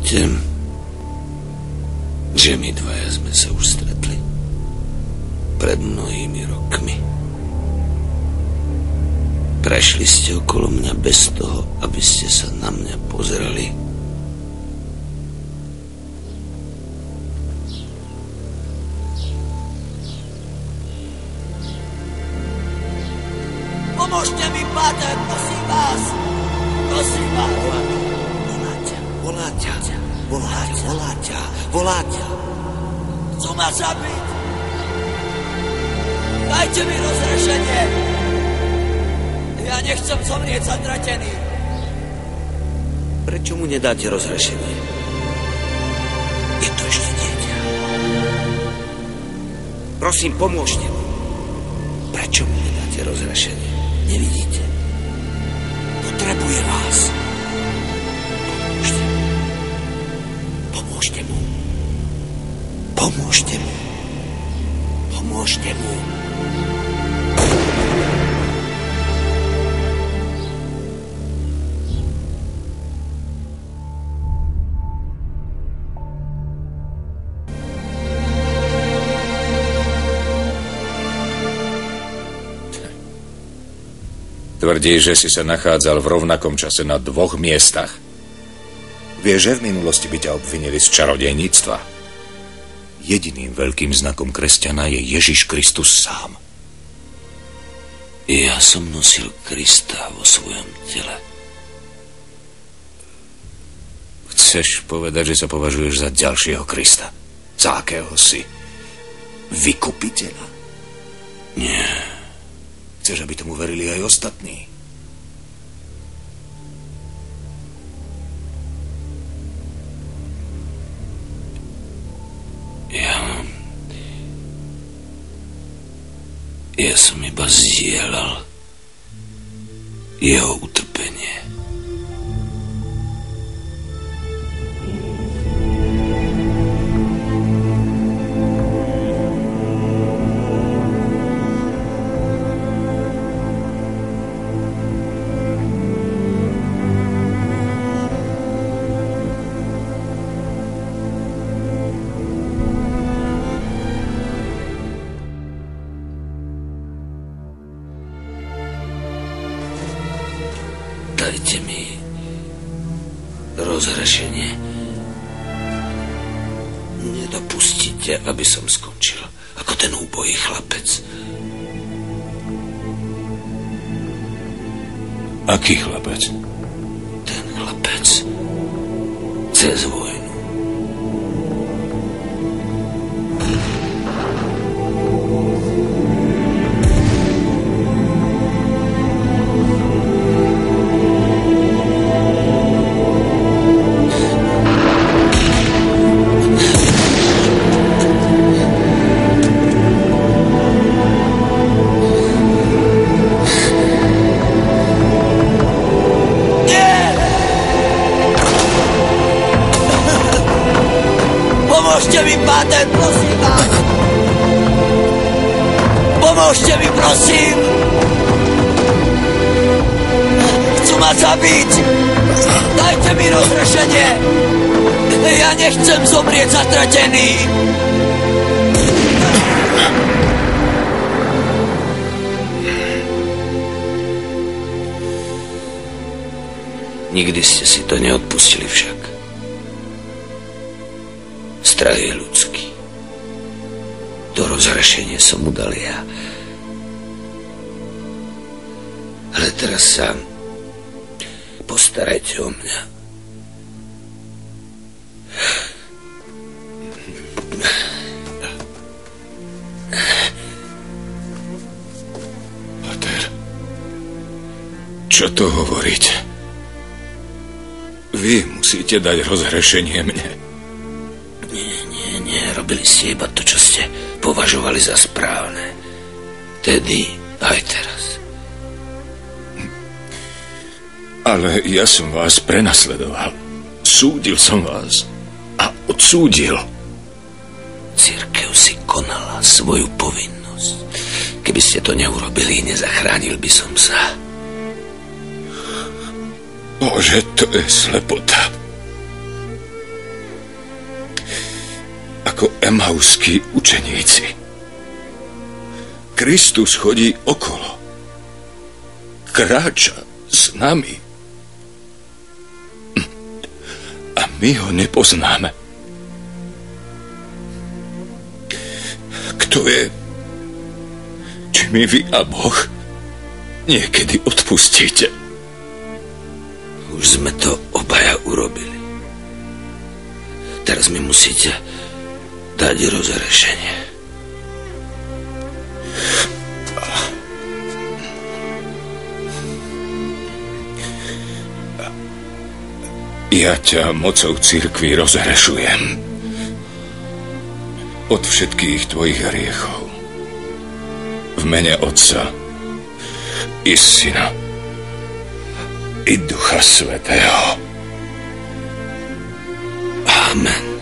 Viete, že my dvaja sme sa už stretli pred mnohými rokmi. Prešli ste okolo mňa bez toho, aby ste sa na mňa pozerali. Pomôžte mi, páter, prosím vás! Prosím vás! Voláťa. Chcú ma zabiť. Dajte mi rozrešenie. Ja nechcem zomrieť zatratený. Prečo mu nedáte rozrešenie? Je to ešte dieťa. Prosím, pomôžte mu. Prečo mu nedáte rozrešenie? Nevidíte? Potrebuje vás. Pomôžte mu. Pomôžte mu. Pomôžte mu. Tvrdí, že si sa nachádzal v rovnakom čase na 2 miestach. Vieš, že v minulosti by ťa obvinili z čarodejníctva? Jediným veľkým znakom kresťana je Ježiš Kristus sám. Ja som nosil Krista vo svojom tele. Chceš povedať, že sa považuješ za ďalšieho Krista? Za akého si? Vykupiteľa? Nie. Chceš, aby tomu verili aj ostatní? Ja som iba zdieľal jeho utrpenie. Dajte mi rozhrešenie. Nedopustite, aby som skončil ako ten úbohý chlapec. Aký chlapec? Ten chlapec cez vojnu. Pomôžte mi, páter, prosím vás! Pomôžte mi, prosím! Chcú ma zabiť! Dajte mi rozrešenie! Ja nechcem zomrieť zatratený! Nikdy ste si to neodpustili však. Strach je ľudský. To rozhrešenie som mu dal ja. Ale teraz sa postarajte o mňa. Pater, čo to hovoriť? Vy musíte dať rozhrešenie mne. Nie, robili ste iba to, čo ste považovali za správne. Tedy aj teraz. Ale ja som vás prenasledoval. Súdil som vás a odsúdil. Cirkev si konala svoju povinnosť. Keby ste to neurobili, nezachránil by som sa. Bože, to je slepota. ako emauskí učeníci. Kristus chodí okolo. Kráča s nami. A my ho nepoznáme. Kto je? Či mi vy a Boh niekedy odpustíte? Už sme to obaja urobili. Teraz mi musíte dať rozrešenie. Ja ťa mocou cirkvi rozhrešujem od všetkých tvojich hriechov. V mene Otca i Syna i Ducha Svätého. Amen.